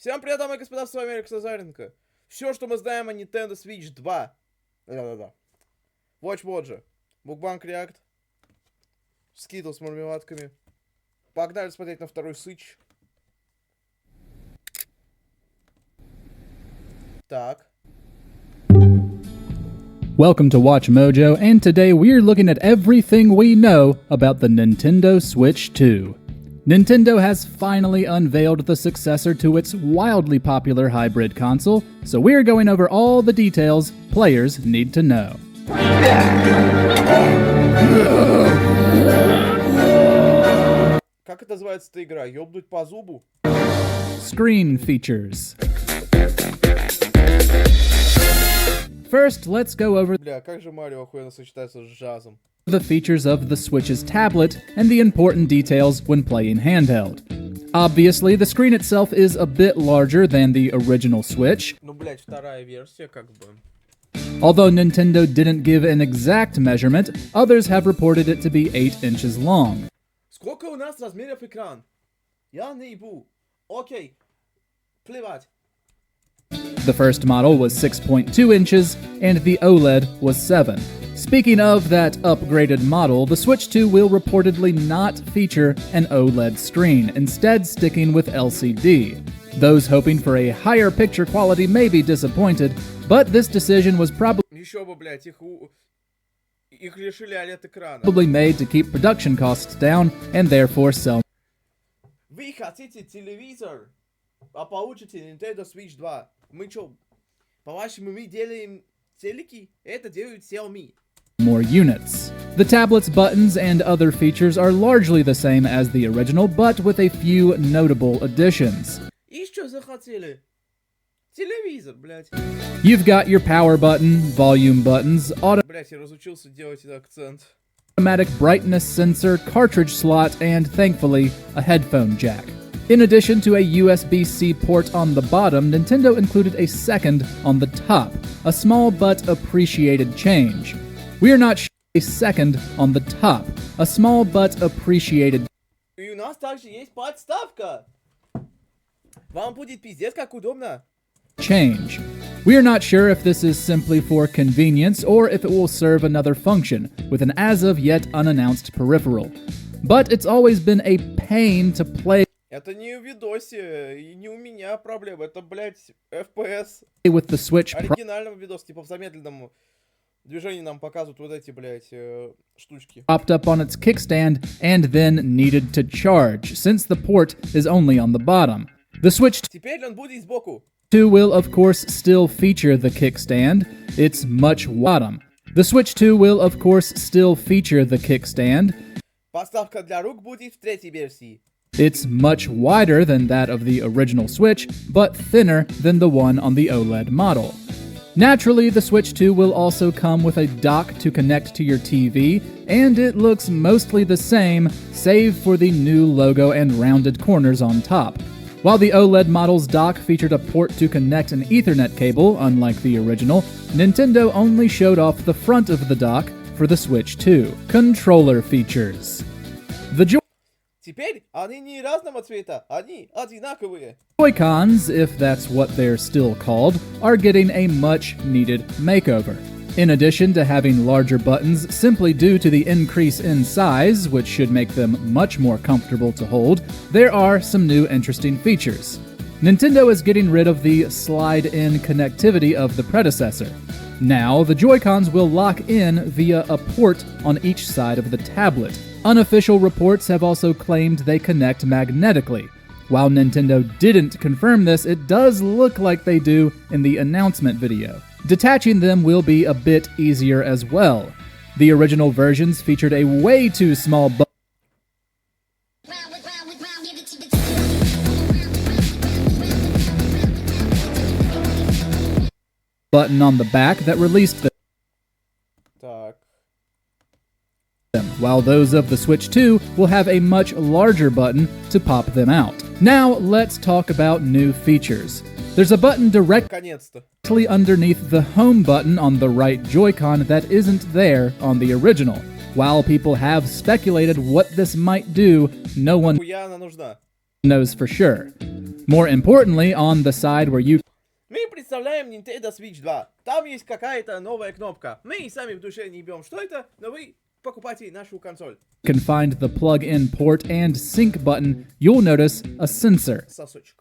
Всем привет, дамы и господа, с вами Реакция. Все, что мы знаем о Nintendo Switch 2. Да-да-да. Watch, Мукбанк React. Скидл с мармеладками. Погнали смотреть на второй Switch. Так. Welcome to Watch Mojo, and today we're looking at everything we know about the Nintendo Switch 2. Nintendo has finally unveiled the successor to its wildly popular hybrid console, so we're going over all the details players need to know. Как это называется эта игра? Ёбнуть по зубу? Screen features. First, let's go over Бля, как же Марио охуенно сочетается с джазом. the features of the Switch's tablet and the important details when playing handheld. Obviously, the screen itself is a bit larger than the original Switch. Ну, блядь, вторая версия, как бы. Although Nintendo didn't give an exact measurement, others have reported it to be 8 inches long. Сколько у нас размеров экран? Я наебу. Окей. Плевать. The first model was 6.2 inches, and the OLED was 7. Speaking of that upgraded model, the Switch 2 will reportedly not feature an OLED screen, instead sticking with LCD. Those hoping for a higher picture quality may be disappointed, but this decision was Еще бы, блядь, их лишили OLED-экрана. probably made to keep production costs down and therefore sell Вы хотите телевизор, а получите Nintendo Switch 2. Мы чё, по-вашему, мы делаем телеки? Это делают Xiaomi. more units. The tablet's buttons and other features are largely the same as the original, but with a few notable additions. И что захотели? Телевизор, блядь. You've got your power button, volume buttons, Блядь, я разучился делать этот акцент. automatic brightness sensor, cartridge slot, and thankfully, a headphone jack. In addition to a USB-C port on the bottom, Nintendo included a second on the top, a small but appreciated change. We are not sure a second on the top, a small but appreciated И у нас также есть подставка. Вам будет пиздец как удобно. change. We are not sure if this is simply for convenience or if it will serve another function, with an as-of-yet unannounced peripheral. But it's always been a pain to play Это не в видосе, и не у меня проблема. Это, блядь, FPS. with the Switch Оригинального видоса, типа в замедленном движении нам показывают вот эти, блядь, штучки. propped up on its kickstand and then needed to charge, since the port is only on the bottom. The Switch Теперь он будет сбоку. 2 will, of course, still feature the kickstand. It's much bottom. The Switch 2 will, of course, still feature the kickstand. Подставка для рук будет в третьей версии. It's much wider than that of the original Switch, but thinner than the one on the OLED model. Naturally, the Switch 2 will also come with a dock to connect to your TV, and it looks mostly the same, save for the new logo and rounded corners on top. While the OLED model's dock featured a port to connect an Ethernet cable, unlike the original, Nintendo only showed off the front of the dock for the Switch 2. Controller features. The Теперь они не разного цвета, они одинаковые. Joy-Cons, if that's what they're still called, are getting a much-needed makeover. In addition to having larger buttons simply due to the increase in size, which should make them much more comfortable to hold, there are some new interesting features. Nintendo is getting rid of the slide-in connectivity of the predecessor. Now, the Joy-Cons will lock in via a port on each side of the tablet. Unofficial reports have also claimed they connect magnetically. While Nintendo didn't confirm this, it does look like they do in the announcement video. Detaching them will be a bit easier as well. The original versions featured a way too small button on the back that released them, Так. while those of the Switch 2 will have a much larger button to pop them out. Now, let's talk about new features. There's a button Наконец-то. directly underneath the home button on the right Joy-Con that isn't there on the original. While people have speculated what this might do, no one Хуя она нужна. knows for sure. More importantly, on the side where you Мы представляем Nintendo Switch 2. Там есть какая-то новая кнопка. Мы сами в душе не ебем, что это, но вы покупайте нашу консоль. can find the plug-in port and sync button, you'll notice a sensor. Сосочек.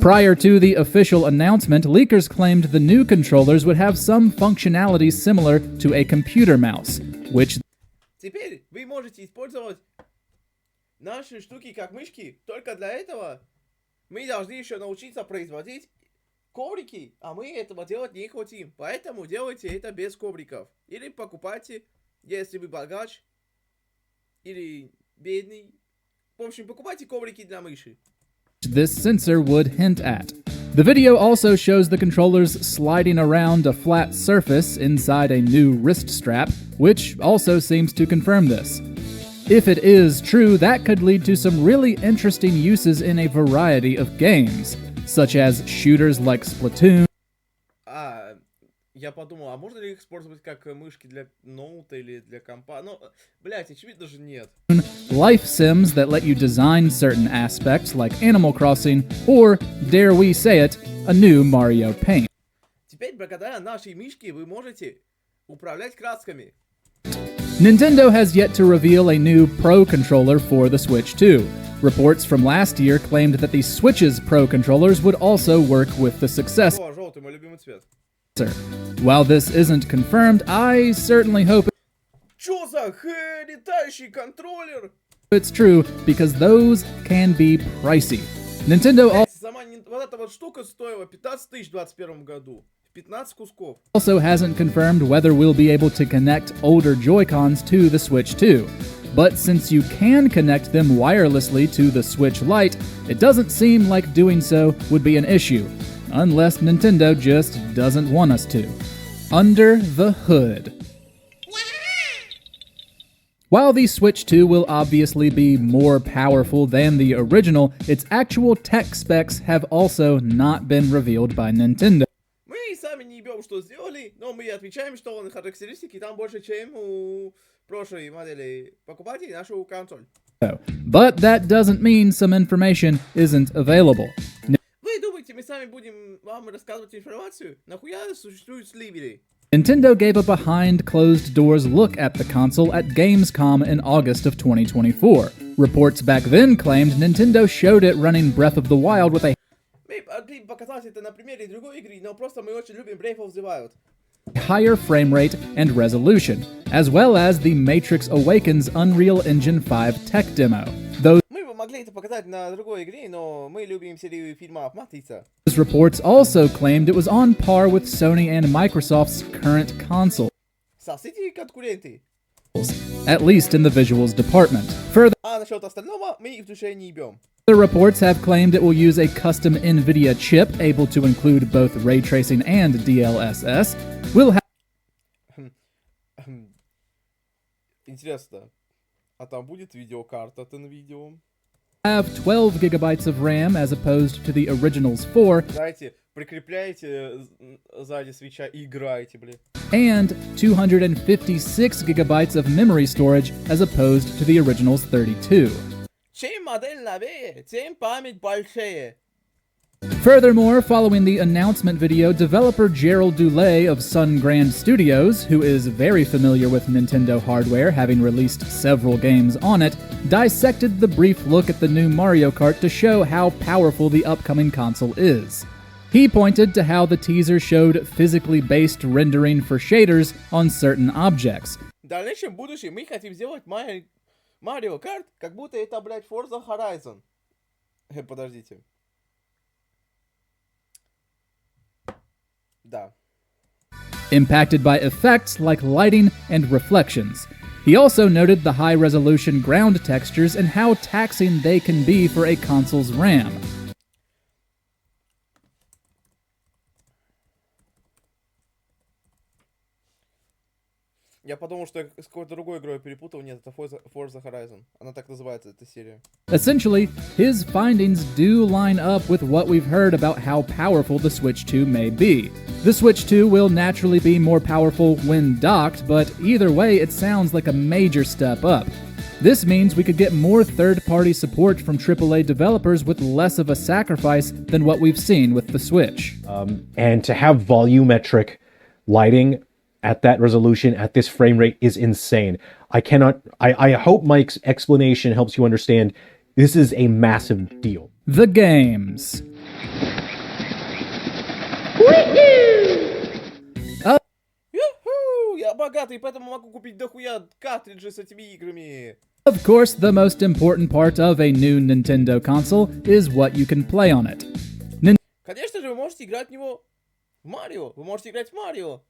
Prior to the official announcement, leakers claimed the new controllers would have some functionality similar to a computer mouse, which Теперь вы можете использовать наши штуки как мышки. Только для этого мы должны еще научиться производить коврики, а мы этого делать не хотим. Поэтому делайте это без ковриков. Или покупайте, если вы богач, или бедный. В общем, покупайте коврики для мыши. this sensor would hint at. The video also shows the controllers sliding around a flat surface inside a new wrist strap, which also seems to confirm this. If it is true, that could lead to some really interesting uses in a variety of games, such as shooters like Splatoon, Я подумал, а можно ли их использовать как мышки для ноута или для компа? Ну, блять, очевидно же нет. life sims that let you design certain aspects like Animal Crossing, or, dare we say it, a new Mario Paint. Теперь благодаря нашей мышке вы можете управлять красками. Nintendo has yet to reveal a new Pro controller for the Switch 2. Reports from last year claimed that the Switch's Pro controllers would also work with the successor. О, желтый, мой любимый цвет. While this isn't confirmed, I certainly hope Чё за летающий контроллер? it's true, because those can be pricey. Nintendo Сама вот эта вот штука стоила 15 тысяч в 2021 году. 15 кусков. also hasn't confirmed whether we'll be able to connect older Joy-Cons to the Switch 2. But since you can connect them wirelessly to the Switch Lite, it doesn't seem like doing so would be an issue, unless Nintendo just doesn't want us to. Under the hood. While the Switch 2 will obviously be more powerful than the original, its actual tech specs have also not been revealed by Nintendo. Мы сами не ебем, что сделали, но мы отвечаем, что характеристики там больше, чем у прошлой модели. Покупайте нашу консоль. But that doesn't mean some information isn't available. Вы думаете, мы сами будем вам рассказывать информацию? Нахуя существуют сливери? Nintendo gave a behind closed doors look at the console at Gamescom in August of 2024. Reports back then claimed Nintendo showed it running Breath of the Wild with a Мы могли показать это на примере другой игры, но просто мы очень любим Breath of the Wild. higher frame rate and resolution, as well as the Matrix Awakens Unreal Engine 5 tech demo. Those Мы бы могли это показать на другой игре, но мы любим серию фильмов «Матрица». reports also claimed it was on par with Sony and Microsoft's current console, Сосите конкуренты. at least in the visuals department. Further, А насчет остального мы их в душе не ебем. the reports have claimed it will use a custom NVIDIA chip able to include both ray tracing and DLSS, will Интересно, а там будет видеокарта от NVIDIA? have 12 gigabytes of RAM as opposed to the original's 4, Знаете, прикрепляете сзади свеча и играете, блин. and 256 gigabytes of memory storage as opposed to the original's 32. Чем модель новее, тем память большая. Furthermore, following the announcement video, developer Gerald Dulé of Sun Grand Studios, who is very familiar with Nintendo hardware, having released several games on it, dissected the brief look at the new Mario Kart to show how powerful the upcoming console is. He pointed to how the teaser showed physically based rendering for shaders on certain objects. В дальнейшем будущем мы хотим сделать Mario Kart, как будто это, блядь, Forza Horizon. Подождите. Да. Impacted by effects like lighting and reflections. He also noted the high-resolution ground textures and how taxing they can be for a console's RAM. Я подумал, что я с какой-то другой игрой перепутал. Нет, это Forza Horizon. Она так называется, эта серия. Essentially, his findings do line up with what we've heard about how powerful the Switch 2 may be. The Switch 2 will naturally be more powerful when docked, but either way, it sounds like a major step up. This means we could get more third-party support from AAA developers with less of a sacrifice than what we've seen with the Switch. And to have volumetric lighting at that resolution, at this frame rate, is insane. I hope Mike's explanation helps you understand this is a massive deal. The games. Юху! Я богатый, поэтому могу купить дохуя картриджи с этими играми. Of course, the most important part of a new Nintendo console is what you can play on it. Конечно же, вы можете играть в него в Марио. Вы можете играть в Марио.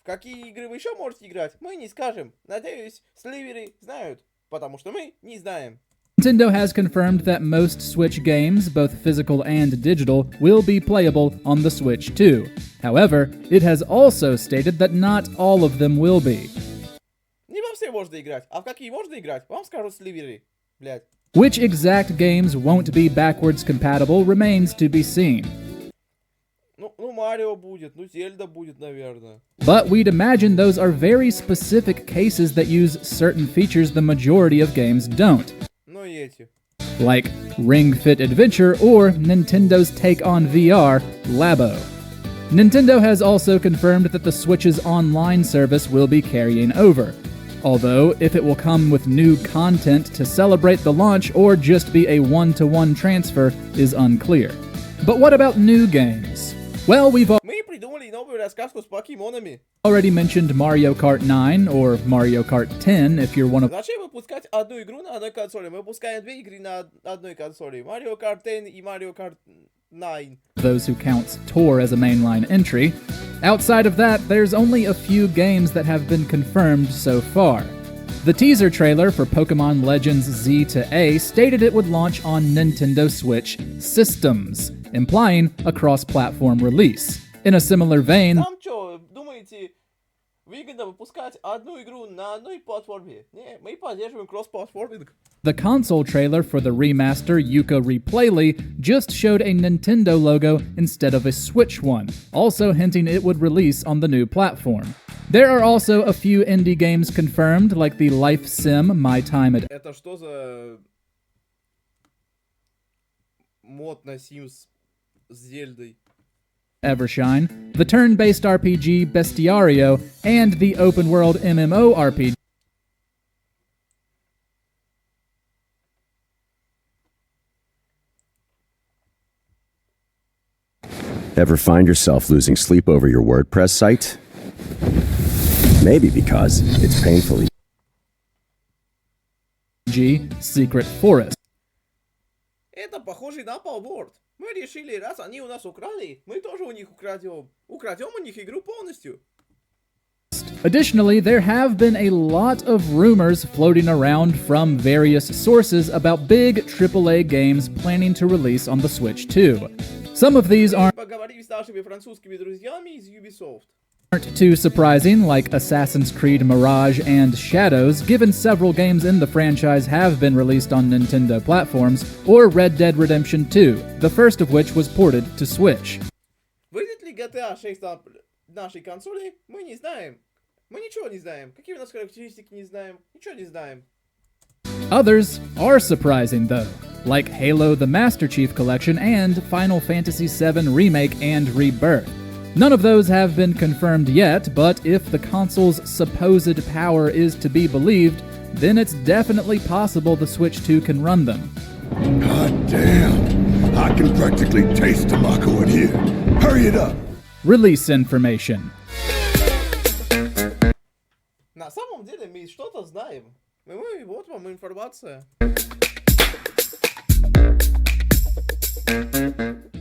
В какие игры вы еще можете играть, мы не скажем. Надеюсь, сливеры знают, потому что мы не знаем. Nintendo has confirmed that most Switch games, both physical and digital, will be playable on the Switch too. However, it has also stated that not all of them will be. Не во все можно играть, а в какие можно играть, вам скажут сливеры, блядь. Which exact games won't be backwards compatible remains to be seen. Ну, Марио будет, ну, Зельда будет, наверное. But we'd imagine those are very specific cases that use certain features the majority of games don't. Ну и эти. Like Ring Fit Adventure or Nintendo's take on VR, Labo. Nintendo has also confirmed that the Switch's online service will be carrying over. Although, if it will come with new content to celebrate the launch or just be a one-to-one transfer is unclear. But what about new games? Well, we've Мы придумали новую рассказку с покемонами. already mentioned Mario Kart 9 or Mario Kart 10 if you're one of Зачем выпускать одну игру на одной консоли? Мы выпускаем две игры на одной консоли. Mario Kart 10 и Mario Kart 9. those who counts Tour as a mainline entry. Outside of that, there's only a few games that have been confirmed so far. The teaser trailer for Pokemon Legends Z to A stated it would launch on Nintendo Switch systems, implying a cross-platform release. In a similar vein, Там что, думаете, выгодно выпускать одну игру на одной платформе? Не, мы поддерживаем кросс-платформинг. the console trailer for the remaster Yuka Replayly just showed a Nintendo logo instead of a Switch one, also hinting it would release on the new platform. There are also a few indie games confirmed, like the life sim My Time at Это что за мод на Sims с Зельдой? Evershine, the turn-based RPG Bestiario, and the open-world MMORPG Ever find yourself losing sleep over your WordPress site? Maybe because it's painfully Secret Forest. Это похоже на Palworld. Мы решили, раз они у нас украли, мы тоже у них украдем. Украдем у них игру полностью. Additionally, there have been a lot of rumors floating around from various sources about big AAA games planning to release on the Switch too. Some of these aren't Поговорили с нашими французскими друзьями из Ubisoft. too surprising, like Assassin's Creed Mirage and Shadows, given several games in the franchise have been released on Nintendo platforms, or Red Dead Redemption 2, the first of which was ported to Switch. Выйдет ли GTA 6 на нашей консоли? Мы не знаем. Мы ничего не знаем. Какие у нас характеристики не знаем. Ничего не знаем. Others are surprising, though, like Halo the Master Chief Collection and Final Fantasy VII Remake and Rebirth. None of those have been confirmed yet, but if the console's supposed power is to be believed, then it's definitely possible the Switch 2 can run them. God damn! I can practically taste tobacco in here. Hurry it up! Release information. На самом деле мы что-то знаем. Вот вам информация.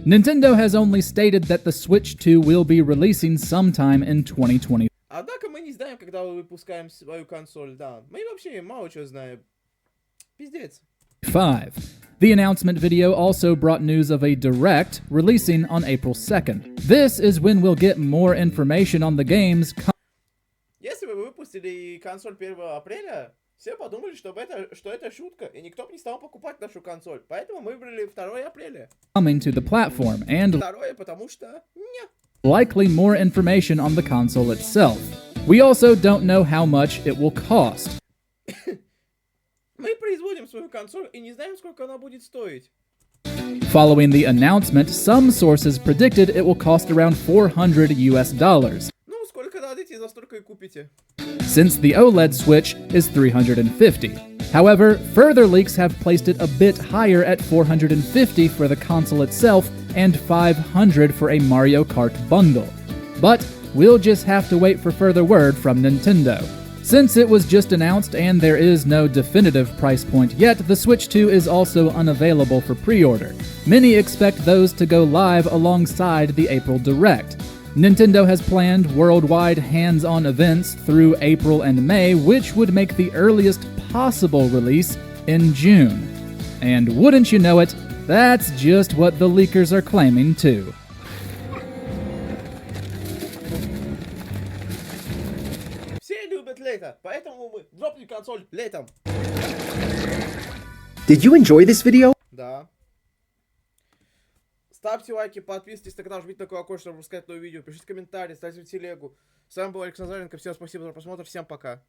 Nintendo has only stated that the Switch 2 will be releasing sometime in 2020. Однако мы не знаем, когда мы выпускаем свою консоль, да. Мы вообще мало чего знаем. Пиздец. 5. The announcement video also brought news of a Direct releasing on April 2nd. This is when we'll get more information on the game's Если бы вы выпустили консоль 1 апреля, все подумали, что это шутка, и никто бы не стал покупать нашу консоль. Поэтому мы выбрали 2 апреля. coming to the platform, and Второе, потому что... Нет. likely more information on the console itself. We also don't know how much it will cost. Мы производим свою консоль и не знаем, сколько она будет стоить. Following the announcement, some sources predicted it will cost around $400. Ну, сколько дадите, за столько и купите. Since the OLED Switch is $350. However, further leaks have placed it a bit higher at $450 for the console itself and $500 for a Mario Kart bundle. But we'll just have to wait for further word from Nintendo. Since it was just announced and there is no definitive price point yet, the Switch 2 is also unavailable for pre-order. Many expect those to go live alongside the April Direct. Nintendo has planned worldwide hands-on events through April and May, which would make the earliest possible release in June. And wouldn't you know it, that's just what the leakers are claiming too. Все любят лето, поэтому мы дропнем консоль летом. Did you enjoy this video? Да. Ставьте лайки, подписывайтесь на канал, жмите на колокольчик, чтобы пропускать новые видео, пишите комментарии, ставьте в телегу. С вами был Александр Назаренко, всем спасибо за просмотр, всем пока.